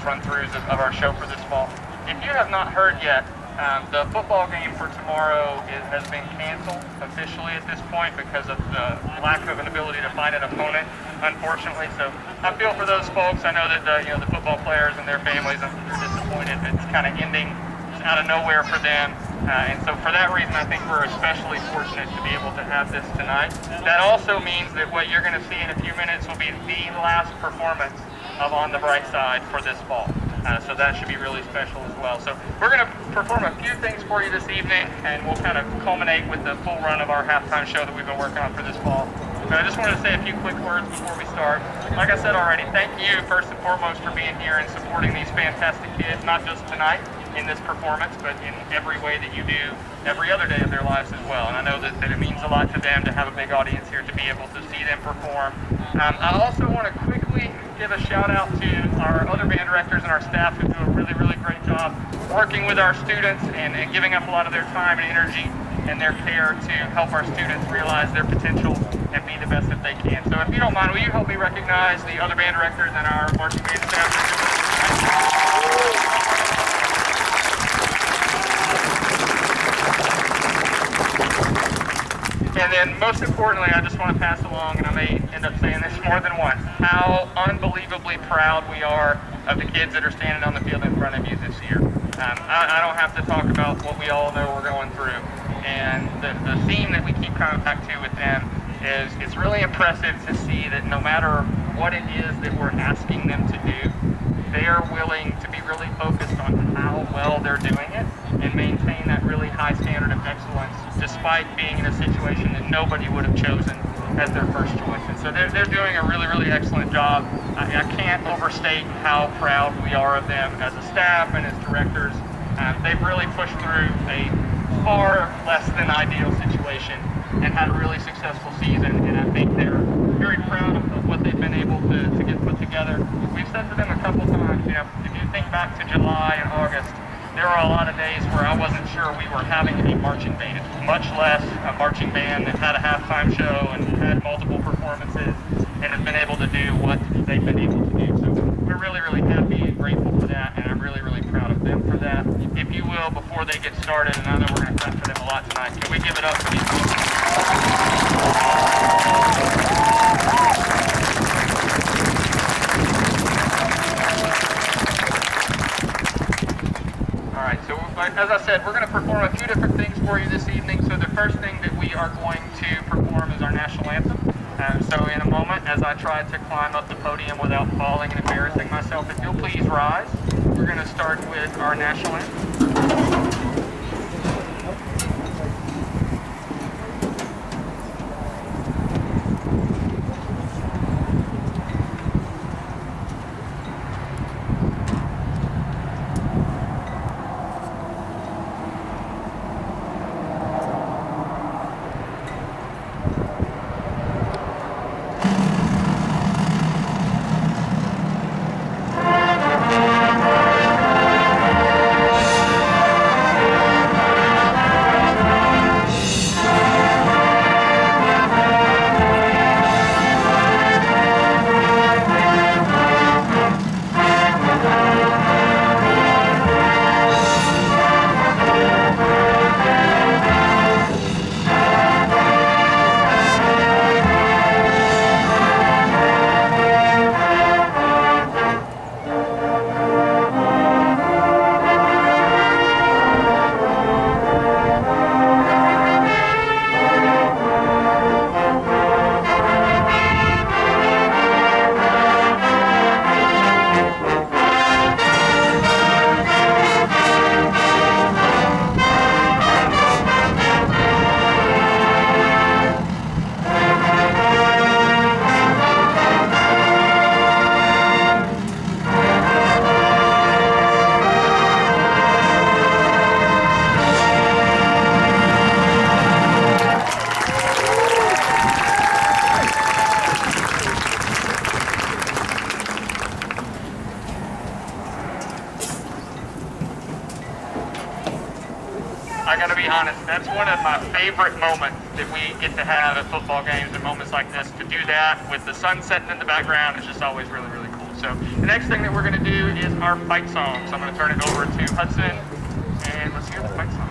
run-throughs of our show for this fall. If you have not heard yet, the football game for tomorrow has been canceled officially at this point because of the lack of an ability to find an opponent, unfortunately. So I feel for those folks. I know that the football players and their families are disappointed. It's kind of ending out of nowhere for them. And so for that reason, I think we're especially fortunate to be able to have this tonight. That also means that what you're going to see in a few minutes will be the last performance of On the Bright Side for this fall. So that should be really special as well. So we're going to perform a few things for you this evening, and we'll kind of culminate with the full run of our halftime show that we've been working on for this fall. But I just wanted to say a few quick words before we start. Like I said already, thank you first and foremost for being here and supporting these fantastic kids, not just tonight in this performance, but in every way that you do every other day of their lives as well. And I know that it means a lot to them to have a big audience here to be able to see them perform. I also want to quickly give a shout out to our other band directors and our staff who do a really, really great job working with our students and giving up a lot of their time and energy and their care to help our students realize their potential and be the best that they can. So if you don't mind, will you help me recognize the other band directors and our marching band staff? And then most importantly, I just want to pass along, and I may end up saying this more than once, how unbelievably proud we are of the kids that are standing on the field in front of you this year. I don't have to talk about what we all know we're going through. And the theme that we keep coming back to with them is it's really impressive to see that no matter what it is that we're asking them to do, they are willing to be really focused on how well they're doing it and maintain that really high standard of excellence despite being in a situation that nobody would have chosen as their first choice. And so they're doing a really, really excellent job. I can't overstate how proud we are of them as a staff and as directors. They've really pushed through a far less than ideal situation and had a really successful season, and I think they're very proud of what they've been able to get put together. We've said to them a couple times, if you think back to July and August, there were a lot of days where I wasn't sure we were having a marching band, much less a marching band that had a halftime show and had multiple performances and has been able to do what they've been able to do. So we're really, really happy and grateful for that, and I'm really, really proud of them for that. If you will, before they get started, and I know we're going to clap for them a lot tonight, can we give it up for these folks? Alright, so as I said, we're going to perform a few different things for you this evening. So the first thing that we are going to perform is our national anthem. So in a moment, as I try to climb up the podium without falling and embarrassing myself, if you'll please rise, we're going to start with our national anthem. I gotta be honest, that's one of my favorite moments that we get to have at football games and moments like this. To do that with the sun setting in the background is just always really, really cool. So the next thing that we're going to do is our fight song. So I'm going to turn it over to Hudson, and let's hear the fight song.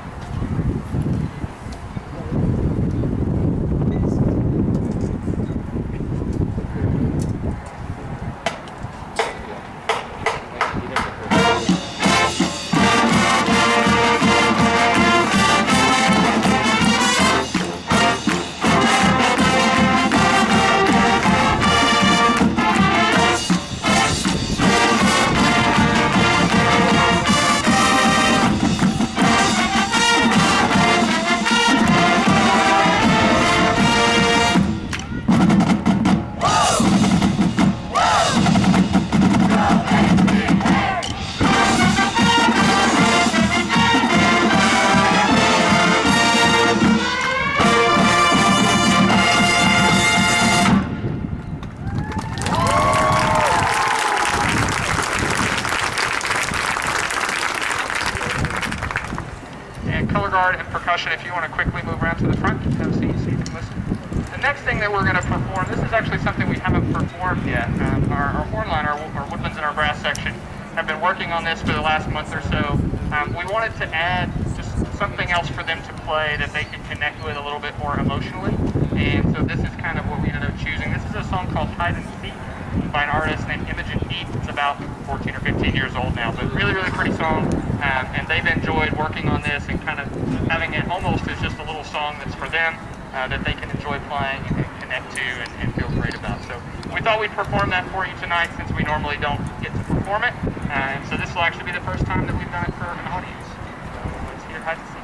And percussion, if you want to quickly move around to the front, have a seat so you can listen. The next thing that we're going to perform, this is actually something we haven't performed yet. Our horn line, our woodwinds and our brass section have been working on this for the last month or so. We wanted to add just something else for them to play that they could connect with a little bit more emotionally. And so this is kind of what we ended up choosing. This is a song called Hide and Seek by an artist named Imogen Heap. It's about 14 or 15 years old now, but really, really pretty song. And they've enjoyed working on this and kind of having it almost as just a little song that's for them, that they can enjoy playing and connect to and feel great about. So we thought we'd perform that for you tonight since we normally don't get to perform it. And so this will actually be the first time that we've done it for an audience. So let's hear Hide and Seek.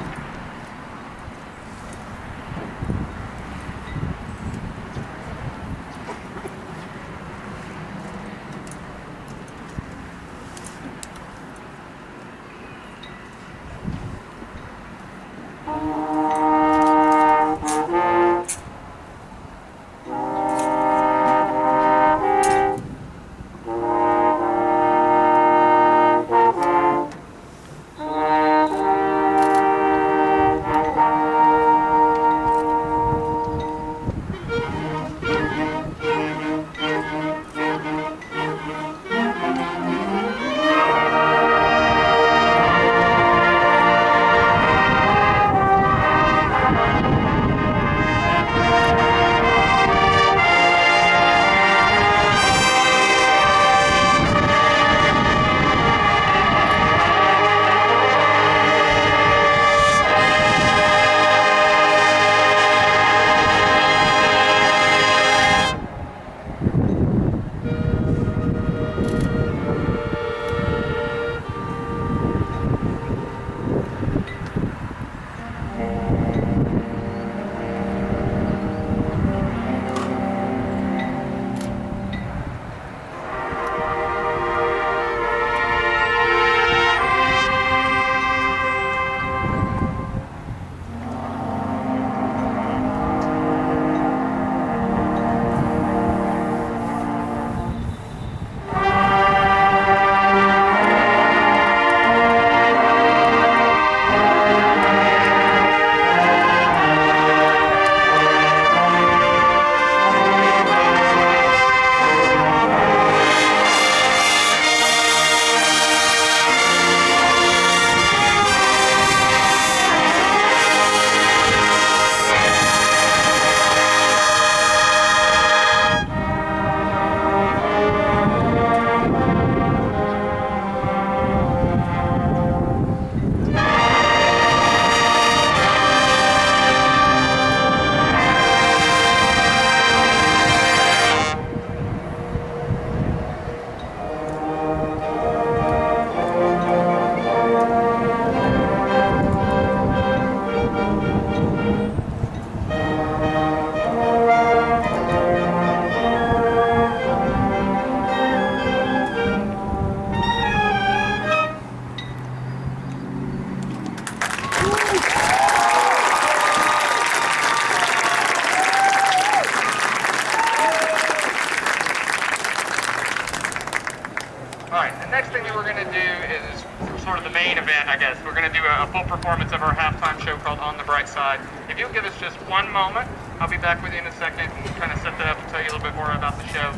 We're going to do a full performance of our halftime show called On the Bright Side. If you'll give us just one moment, I'll be back with you in a second and kind of set that up and tell you a little bit more about the show.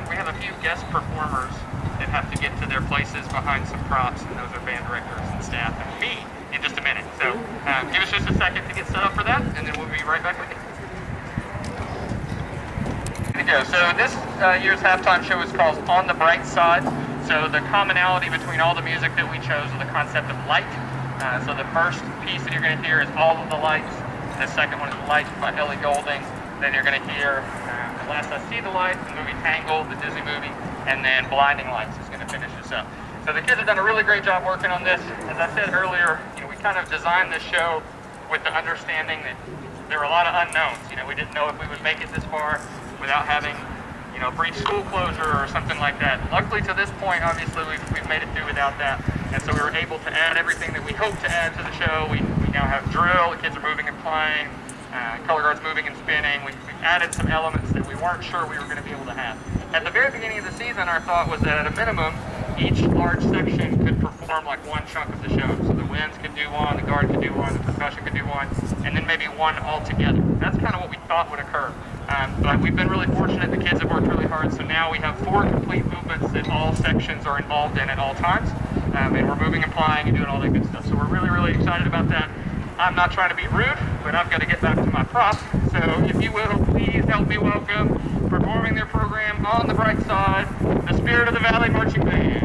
We have a few guest performers that have to get to their places behind some props, and those are band directors and staff and me in just a minute. So give us just a second to get set up for that, and then we'll be right back with you. Here we go. So this year's halftime show is called On the Bright Side. So the commonality between all the music that we chose is the concept of light. So the first piece that you're going to hear is All of the Lights. The second one is Lights by Ellie Goulding. Then you're going to hear At Last I See the Light, the movie Tangled, the Disney movie, and then Blinding Lights is going to finish us up. So the kids have done a really great job working on this. As I said earlier, we kind of designed this show with the understanding that there were a lot of unknowns. We didn't know if we would make it this far without having, brief school closure or something like that. Luckily to this point, obviously, we've made it through without that. And so we were able to add everything that we hoped to add to the show. We now have drill, the kids are moving and playing, color guards moving and spinning. We've added some elements that we weren't sure we were going to be able to have. At the very beginning of the season, our thought was that at a minimum, each large section could perform like one chunk of the show. So the winds could do one, the guard could do one, the percussion could do one, and then maybe one all together. That's kind of what we thought would occur. But we've been really fortunate. The kids have worked really hard. So now we have 4 complete movements that all sections are involved in at all times. And we're moving and flying and doing all that good stuff. So we're really, really excited about that. I'm not trying to be rude, but I've got to get back to my props. So if you will, please help me welcome, performing their program On the Bright Side, the Spirit of the Valley Marching Band.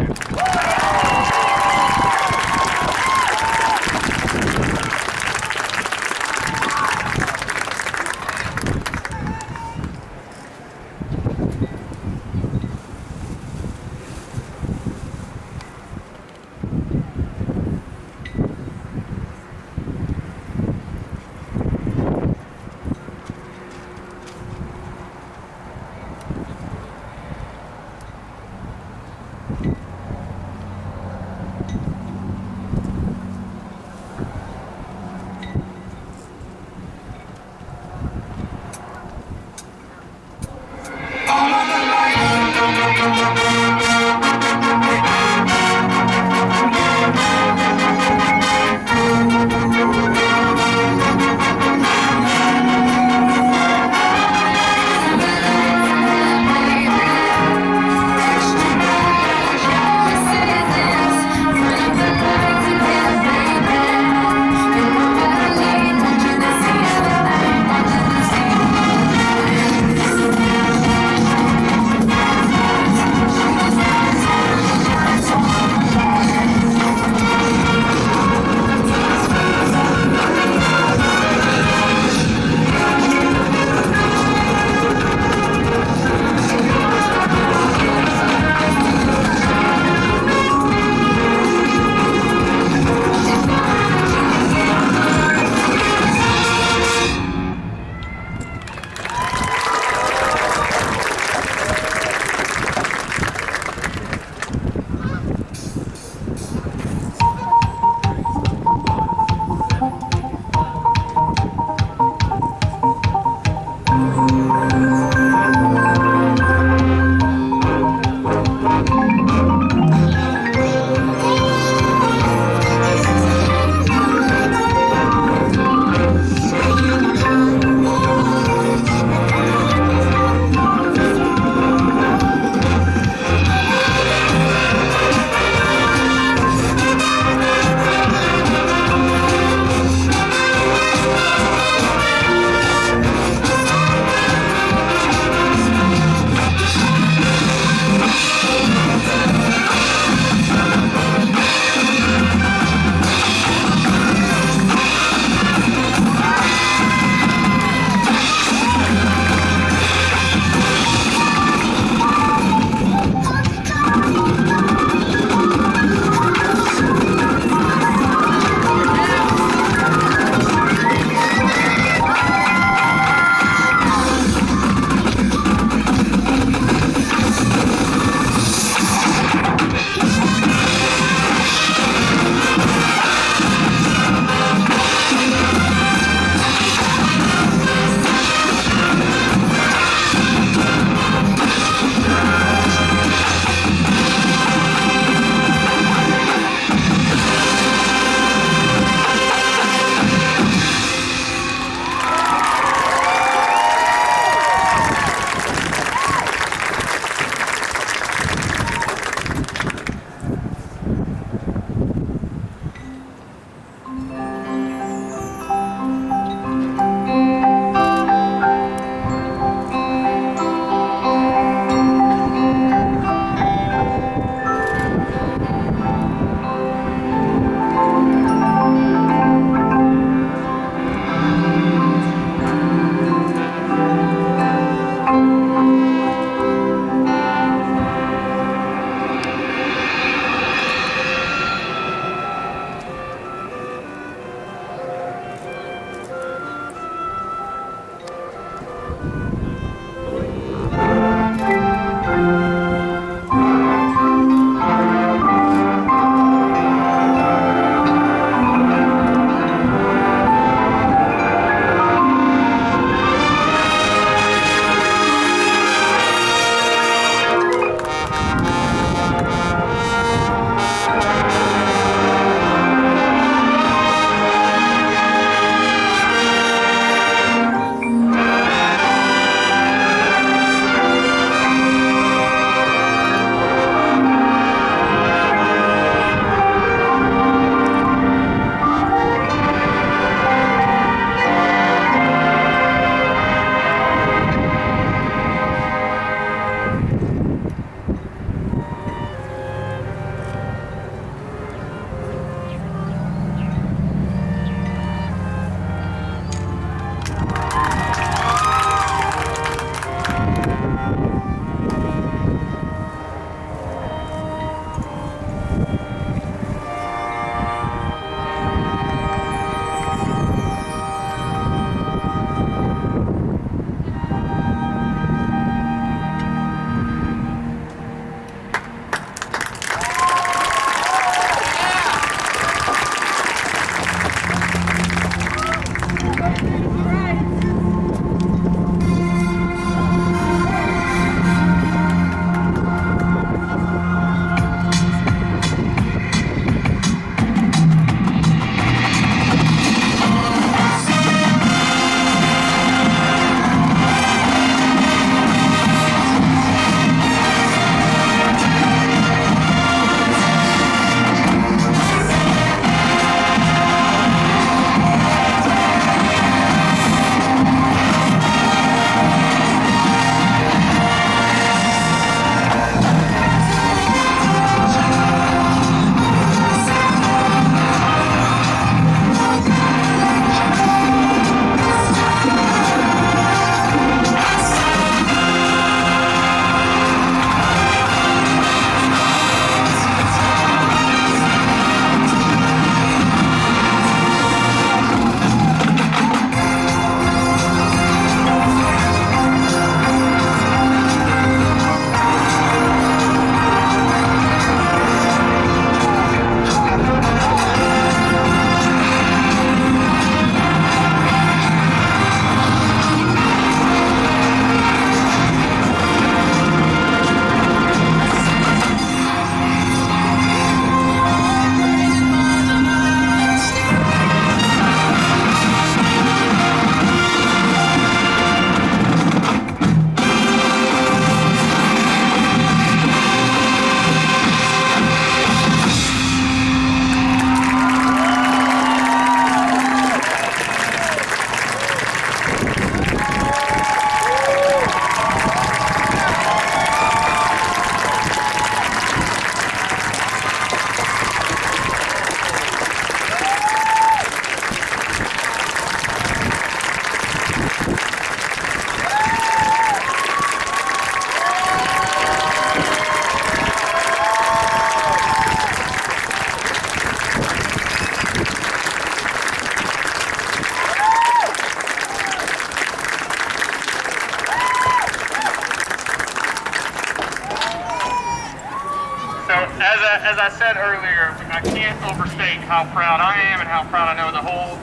I said earlier, I can't overstate how proud I am and how proud I know the whole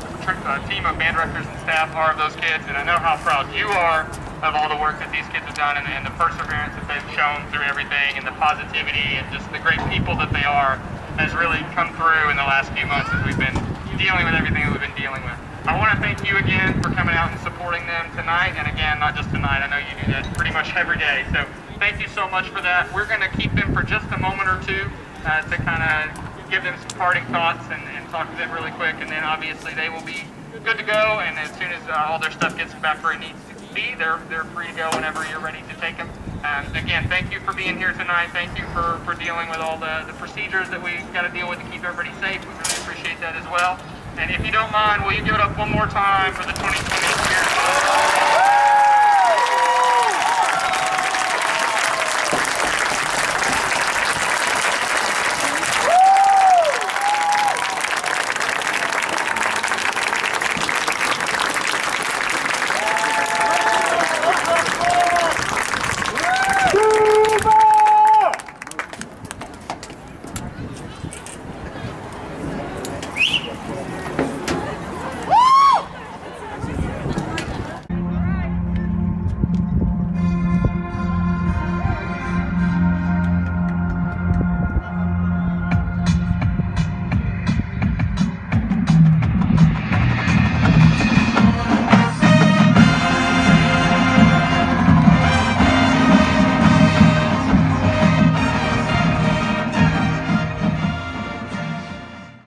team of band directors and staff are of those kids, and I know how proud you are of all the work that these kids have done and the perseverance that they've shown through everything, and the positivity and just the great people that they are has really come through in the last few months as we've been dealing with everything that we've been dealing with. I want to thank you again for coming out and supporting them tonight, and again, not just tonight, I know you do that pretty much every day, so thank you so much for that. We're going to keep them for just a moment or two to kind of give them some parting thoughts and talk to them really quick, and then obviously they will be good to go, and as soon as all their stuff gets back where it needs to be, they're free to go whenever you're ready to take them. Again, thank you for being here tonight. Thank you for dealing with all the procedures that we've got to deal with to keep everybody safe. We really appreciate that as well. And if you don't mind, will you give it up one more time for the 2020 year?